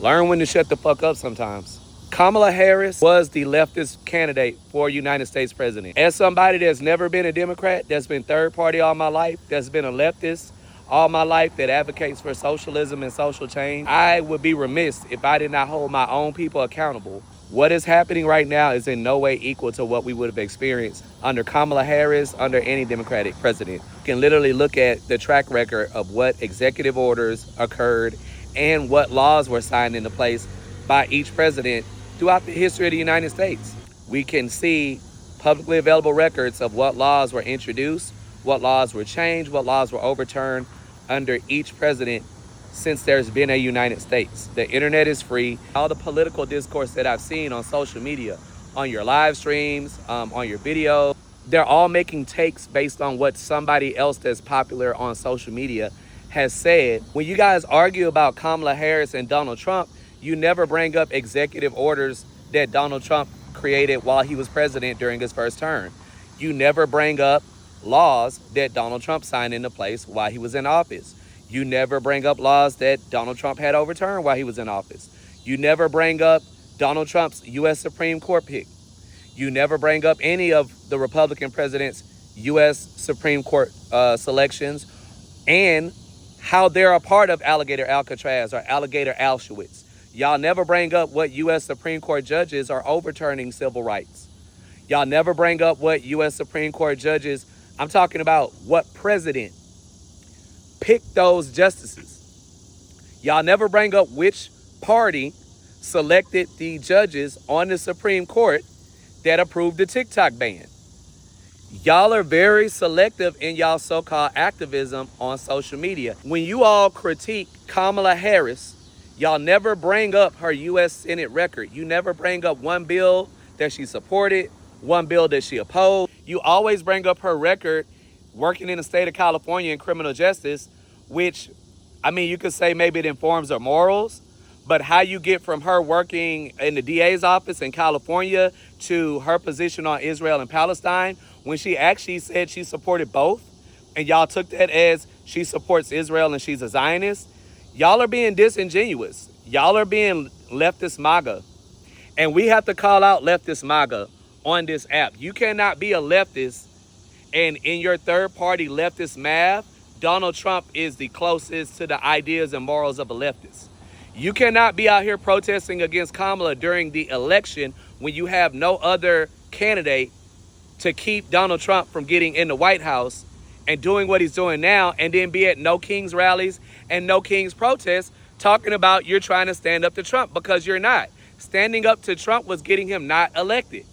Learn when to shut the fuck up sometimes. Kamala Harris was the leftist candidate for United States president. As somebody that's never been a Democrat, that's been third party all my life, that's been a leftist all my life, that advocates for socialism and social change, I would be remiss if I did not hold my own people accountable. What is happening right now is in no way equal to what we would have experienced under Kamala Harris, under any Democratic president. You can literally look at the track record of what executive orders occurred and what laws were signed into place by each president throughout the history of the United States. We can see publicly available records of what laws were introduced, what laws were changed, what laws were overturned under each president since there's been a United States. The internet is free. All the political discourse that I've seen on social media, on your live streams, on your video, they're all making takes based on what somebody else that's popular on social media has said. When you guys argue about Kamala Harris and Donald Trump, you never bring up executive orders that Donald Trump created while he was president during his first term. You never bring up laws that Donald Trump signed into place while he was in office. You never bring up laws that Donald Trump had overturned while he was in office. You never bring up Donald Trump's U.S. Supreme Court pick. You never bring up any of the Republican president's U.S. Supreme Court selections and how they're a part of Alligator Alcatraz or Alligator Auschwitz. Y'all never bring up what U.S. Supreme Court judges are overturning civil rights. Y'all never bring up what U.S. Supreme Court judges, I'm talking about what president picked those justices. Y'all never bring up which party selected the judges on the Supreme Court that approved the TikTok ban. Y'all are very selective in y'all so-called activism on social media. When you all critique Kamala Harris, y'all never bring up her U.S. Senate record. You never bring up one bill that she supported, one bill that she opposed. You always bring up her record working in the state of California in criminal justice, which, I mean, you could say maybe it informs her morals, but how you get from her working in the DA's office in California to her position on Israel and Palestine, when she actually said she supported both, and y'all took that as she supports Israel and she's a Zionist, y'all are being disingenuous. Y'all are being leftist MAGA. And we have to call out leftist MAGA on this app. You cannot be a leftist and in your third-party leftist math, Donald Trump is the closest to the ideas and morals of a leftist. You cannot be out here protesting against Kamala during the election when you have no other candidate to keep Donald Trump from getting in the White House and doing what he's doing now, and then be at No Kings rallies and No Kings protests talking about you're trying to stand up to Trump, because you're not. Standing up to Trump was getting him not elected.